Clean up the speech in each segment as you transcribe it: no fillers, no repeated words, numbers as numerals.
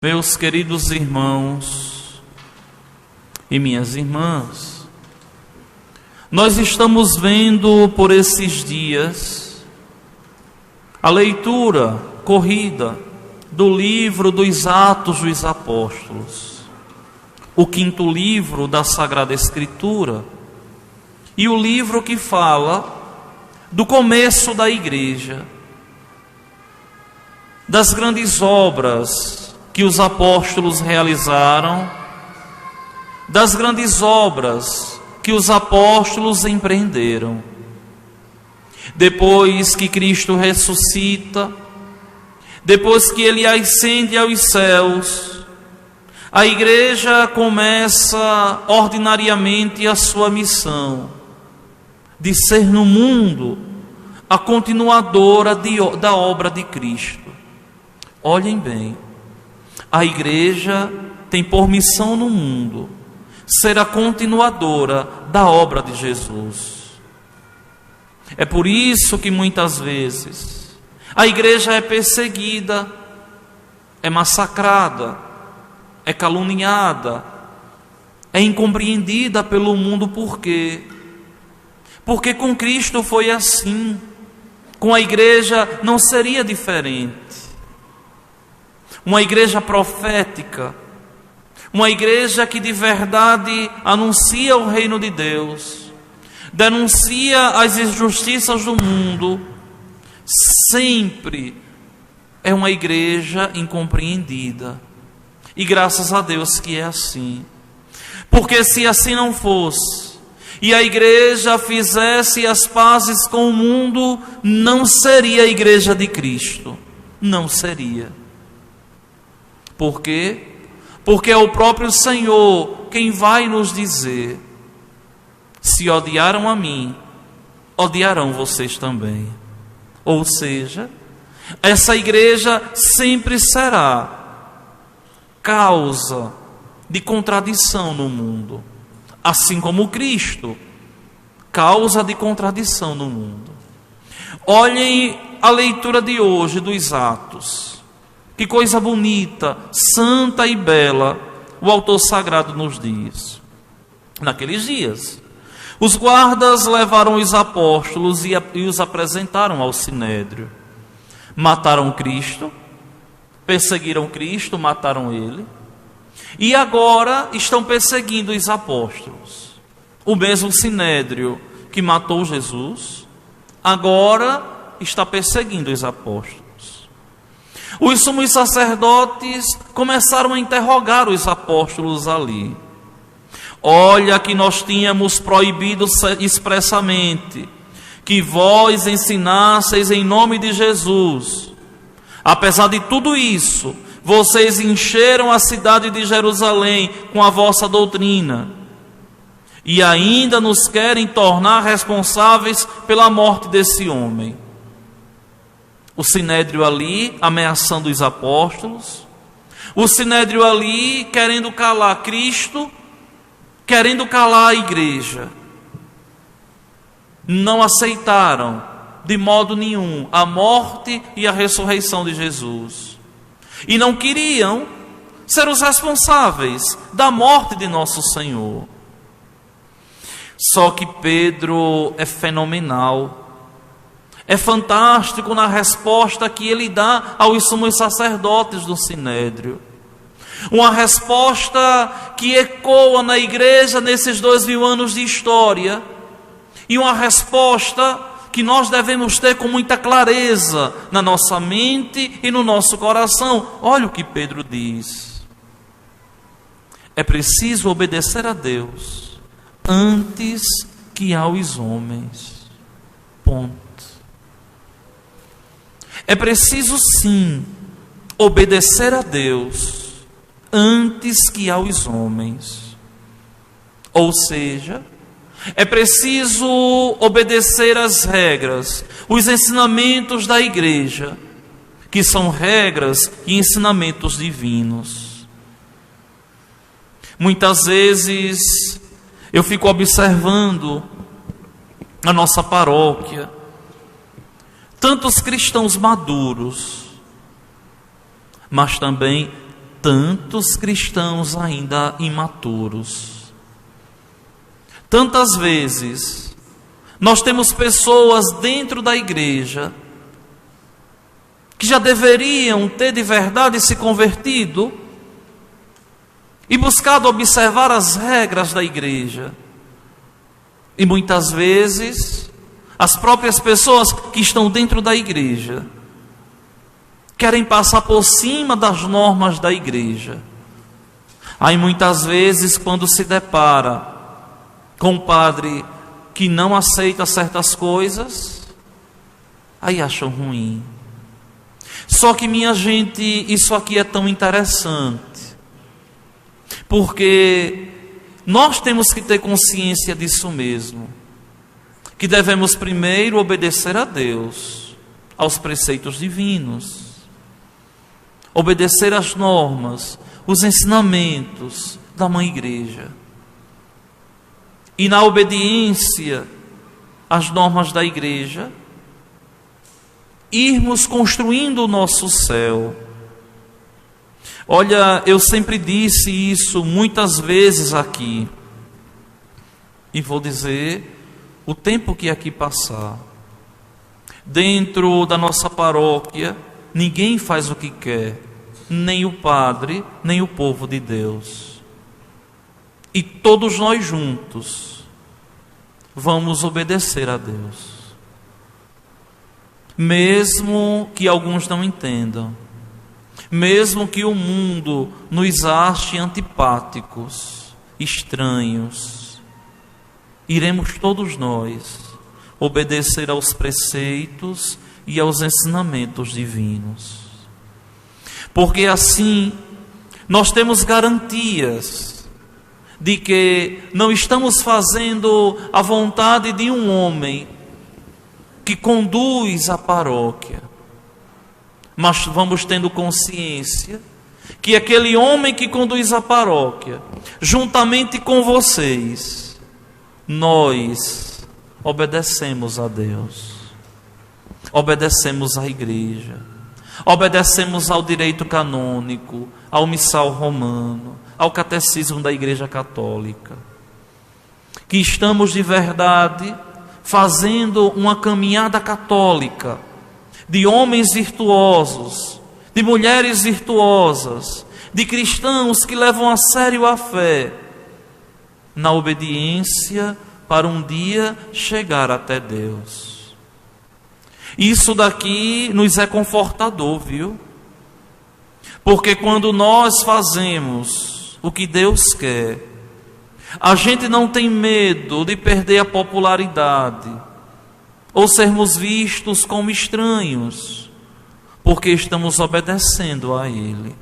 Meus queridos irmãos e minhas irmãs, nós estamos vendo por esses dias a leitura corrida do livro dos Atos dos Apóstolos, o quinto livro da Sagrada Escritura, e o livro que fala do começo da igreja, das grandes obras que os apóstolos realizaram, das grandes obras que os apóstolos empreenderam. Depois que Cristo ressuscita, depois que Ele ascende aos céus, a igreja começa ordinariamente a sua missão de ser no mundo a continuadora da obra de Cristo. Olhem bem, a igreja tem por missão no mundo ser a continuadora da obra de Jesus. É por isso que muitas vezes a igreja é perseguida, é massacrada, é caluniada, é incompreendida pelo mundo. Por quê? Porque com Cristo foi assim, com a igreja não seria diferente. Uma igreja profética, uma igreja que de verdade anuncia o reino de Deus, denuncia as injustiças do mundo, sempre é uma igreja incompreendida. E graças a Deus que é assim. Porque se assim não fosse, e a igreja fizesse as pazes com o mundo, não seria a igreja de Cristo. Não seria. Por quê? Porque é o próprio Senhor quem vai nos dizer: se odiaram a mim, odiarão vocês também. Ou seja, essa igreja sempre será causa de contradição no mundo, assim como Cristo, causa de contradição no mundo. Olhem a leitura de hoje dos Atos. Que coisa bonita, santa e bela o autor sagrado nos diz. Naqueles dias, os guardas levaram os apóstolos e os apresentaram ao sinédrio. Mataram Cristo, perseguiram Cristo, mataram ele, e agora estão perseguindo os apóstolos. O mesmo sinédrio que matou Jesus, agora está perseguindo os apóstolos. Os sumos sacerdotes começaram a interrogar os apóstolos ali. Olha que nós tínhamos proibido expressamente que vós ensinasseis em nome de Jesus. Apesar de tudo isso, vocês encheram a cidade de Jerusalém com a vossa doutrina e ainda nos querem tornar responsáveis pela morte desse homem. O sinédrio ali ameaçando os apóstolos, o sinédrio ali querendo calar Cristo, querendo calar a igreja. Não aceitaram de modo nenhum a morte e a ressurreição de Jesus. E não queriam ser os responsáveis da morte de nosso Senhor. Só que Pedro é fenomenal. É fantástico na resposta que ele dá aos sumos sacerdotes do sinédrio. Uma resposta que ecoa na igreja nesses 2000 anos de história. E uma resposta que nós devemos ter com muita clareza na nossa mente e no nosso coração. Olha o que Pedro diz. É preciso obedecer a Deus antes que aos homens. Ponto. É preciso sim obedecer a Deus antes que aos homens. Ou seja, é preciso obedecer às regras, os ensinamentos da igreja, que são regras e ensinamentos divinos. Muitas vezes eu fico observando a nossa paróquia, tantos cristãos maduros, mas também tantos cristãos ainda imaturos. Tantas vezes nós temos pessoas dentro da igreja que já deveriam ter de verdade se convertido e buscado observar as regras da igreja. E muitas vezes as próprias pessoas que estão dentro da igreja querem passar por cima das normas da igreja. Aí muitas vezes, quando se depara com um padre que não aceita certas coisas, aí acham ruim. Só que, minha gente, isso aqui é tão interessante, porque nós temos que ter consciência disso mesmo, que devemos primeiro obedecer a Deus, aos preceitos divinos, obedecer às normas, os ensinamentos da Mãe Igreja. E na obediência às normas da igreja, irmos construindo o nosso céu. Olha, eu sempre disse isso muitas vezes aqui, e vou dizer o tempo que aqui passar. Dentro da nossa paróquia, ninguém faz o que quer, nem o padre, nem o povo de Deus. E todos nós juntos vamos obedecer a Deus, mesmo que alguns não entendam, mesmo que o mundo nos ache antipáticos, estranhos, iremos todos nós obedecer aos preceitos e aos ensinamentos divinos, porque assim nós temos garantias de que não estamos fazendo a vontade de um homem que conduz a paróquia, mas vamos tendo consciência que aquele homem que conduz a paróquia, juntamente com vocês, nós obedecemos a Deus, obedecemos à igreja, obedecemos ao direito canônico, ao missal romano, ao catecismo da Igreja Católica, que estamos de verdade fazendo uma caminhada católica de homens virtuosos, de mulheres virtuosas, de cristãos que levam a sério a fé, na obediência para um dia chegar até Deus. Isso daqui nos é confortador, viu? Porque quando nós fazemos o que Deus quer, a gente não tem medo de perder a popularidade ou sermos vistos como estranhos, porque estamos obedecendo a Ele.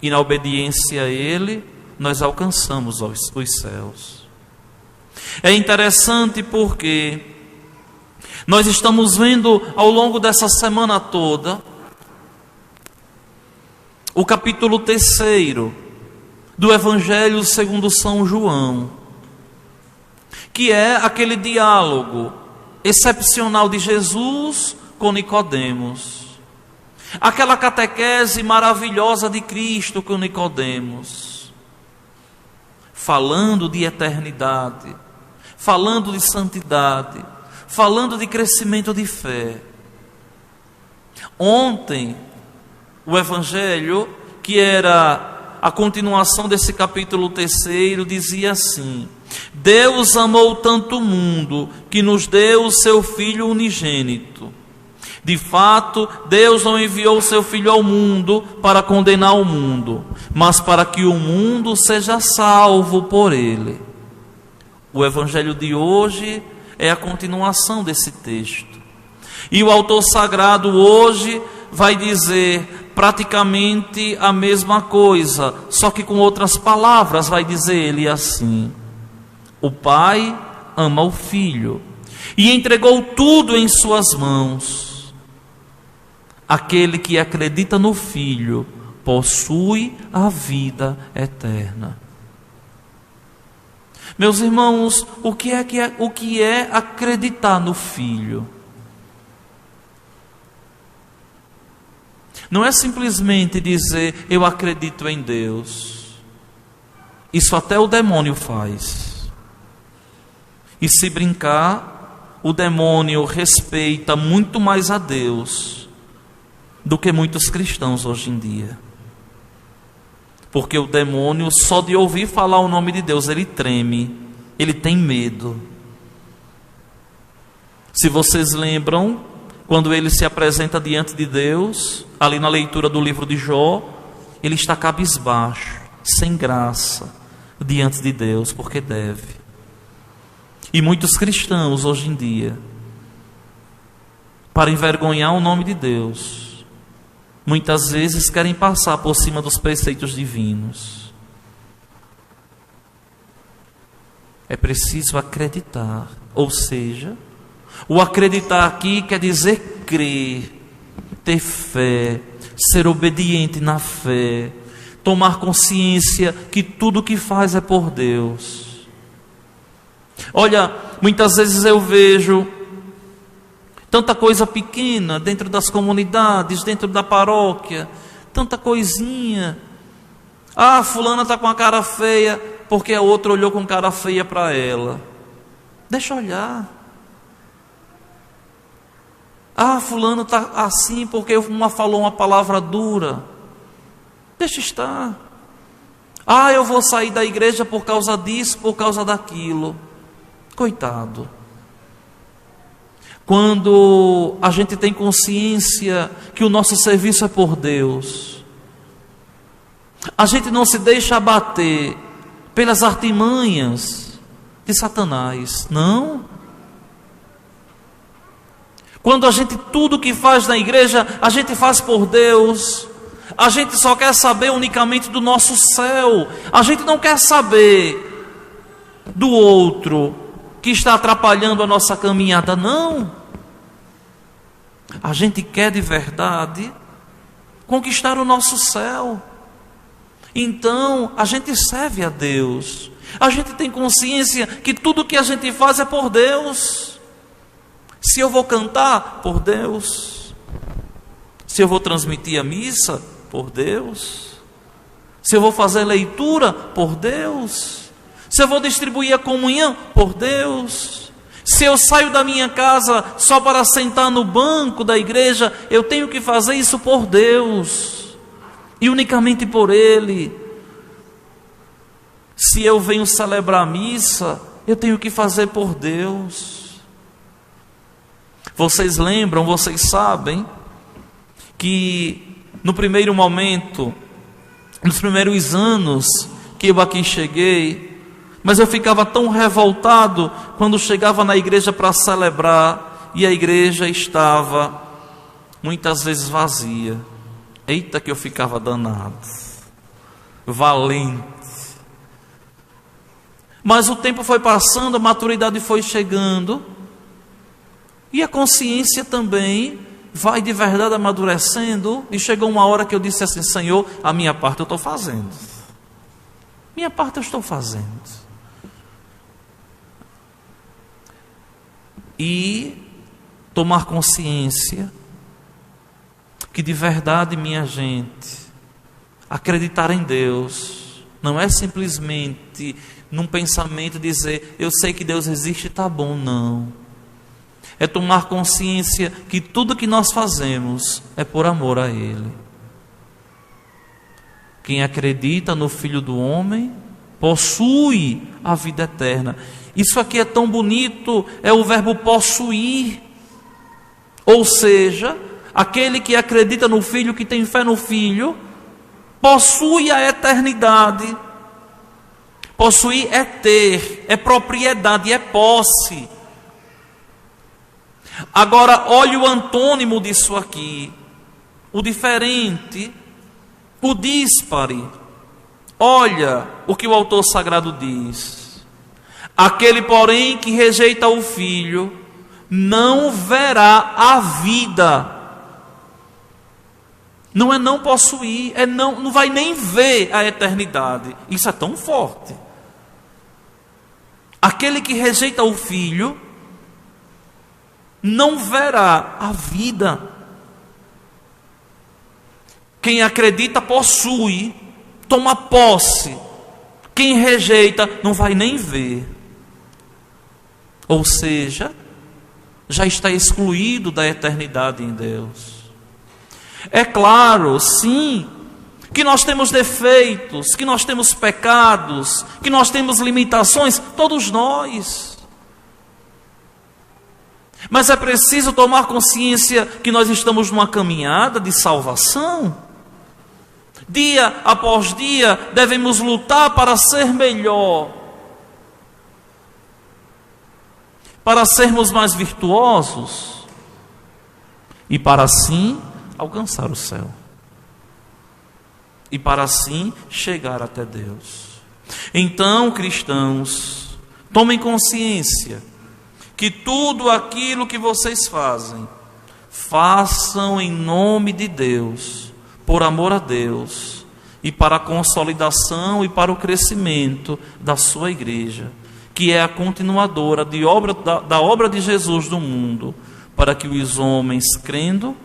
E na obediência a Ele, nós alcançamos os céus. É interessante porque nós estamos vendo ao longo dessa semana toda o capítulo 3º do Evangelho segundo São João, que é aquele diálogo excepcional de Jesus com Nicodemos, aquela catequese maravilhosa de Cristo com Nicodemos, falando de eternidade, falando de santidade, falando de crescimento de fé. Ontem, o Evangelho, que era a continuação desse capítulo 3º, dizia assim: Deus amou tanto o mundo que nos deu o seu Filho unigênito. De fato, Deus não enviou o seu Filho ao mundo para condenar o mundo, mas para que o mundo seja salvo por ele. O Evangelho de hoje é a continuação desse texto. E o autor sagrado hoje vai dizer praticamente a mesma coisa, só que com outras palavras. Vai dizer ele assim: o Pai ama o Filho e entregou tudo em suas mãos. Aquele que acredita no Filho possui a vida eterna. Meus irmãos, o que é acreditar no Filho? Não é simplesmente dizer, eu acredito em Deus. Isso até o demônio faz. E se brincar, o demônio respeita muito mais a Deus do que muitos cristãos hoje em dia. Porque o demônio, só de ouvir falar o nome de Deus, ele treme, ele tem medo. Se vocês lembram, quando ele se apresenta diante de Deus, ali na leitura do livro de Jó, ele está cabisbaixo, sem graça, diante de Deus, porque deve. E muitos cristãos hoje em dia, para envergonhar o nome de Deus, muitas vezes querem passar por cima dos preceitos divinos. É preciso acreditar, ou seja, o acreditar aqui quer dizer crer, ter fé, ser obediente na fé, tomar consciência que tudo o que faz é por Deus. Olha, muitas vezes eu vejo tanta coisa pequena dentro das comunidades, dentro da paróquia, tanta coisinha. Ah, fulana está com a cara feia porque a outra olhou com cara feia para ela. Deixa eu olhar. Ah, fulano está assim porque uma falou uma palavra dura. Deixa estar. Ah, eu vou sair da igreja por causa disso, por causa daquilo. Coitado. Quando a gente tem consciência que o nosso serviço é por Deus, a gente não se deixa abater pelas artimanhas de Satanás, não. Quando a gente, tudo que faz na igreja, a gente faz por Deus, a gente só quer saber unicamente do nosso céu, a gente não quer saber do outro que está atrapalhando a nossa caminhada, não. A gente quer de verdade conquistar o nosso céu. Então a gente serve a Deus, a gente tem consciência que tudo que a gente faz é por Deus. Se eu vou cantar, por Deus. Se eu vou transmitir a missa, por Deus. Se eu vou fazer leitura, por Deus. Se eu vou distribuir a comunhão, por Deus. Se eu saio da minha casa só para sentar no banco da igreja, eu tenho que fazer isso por Deus. E unicamente por Ele. Se eu venho celebrar a missa, eu tenho que fazer por Deus. Vocês lembram, vocês sabem, que no primeiro momento, nos primeiros anos que eu aqui cheguei, mas eu ficava tão revoltado quando chegava na igreja para celebrar e a igreja estava muitas vezes vazia. Eita, que eu ficava danado, valente. Mas o tempo foi passando, a maturidade foi chegando e a consciência também vai de verdade amadurecendo. E chegou uma hora que eu disse assim: Senhor, a minha parte eu estou fazendo. Minha parte eu estou fazendo. E tomar consciência que de verdade, minha gente, acreditar em Deus não é simplesmente num pensamento dizer, eu sei que Deus existe, está bom, não. É tomar consciência que tudo que nós fazemos é por amor a Ele. Quem acredita no Filho do Homem possui a vida eterna. Isso aqui é tão bonito, é o verbo possuir. Ou seja, aquele que acredita no Filho, que tem fé no Filho, possui a eternidade. Possuir é ter, é propriedade, é posse. Agora, olhe o antônimo disso aqui, o diferente, o díspare. Olha o que o autor sagrado diz: aquele, porém, que rejeita o Filho, não verá a vida. Não é não possuir, é não vai nem ver a eternidade. Isso é tão forte. Aquele que rejeita o Filho não verá a vida. Quem acredita possui, toma posse. Quem rejeita não vai nem ver. Ou seja, já está excluído da eternidade em Deus. É claro, sim, que nós temos defeitos, que nós temos pecados, que nós temos limitações, todos nós. Mas é preciso tomar consciência que nós estamos numa caminhada de salvação. Dia após dia devemos lutar para ser melhor, para sermos mais virtuosos e para assim alcançar o céu. E para assim chegar até Deus. Então, cristãos, tomem consciência que tudo aquilo que vocês fazem, façam em nome de Deus, por amor a Deus, e para a consolidação e para o crescimento da sua igreja, que é a continuadora da obra de Jesus no mundo, para que os homens, crendo,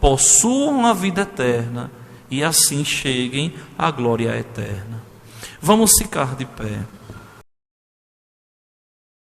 possuam a vida eterna e assim cheguem à glória eterna. Vamos ficar de pé.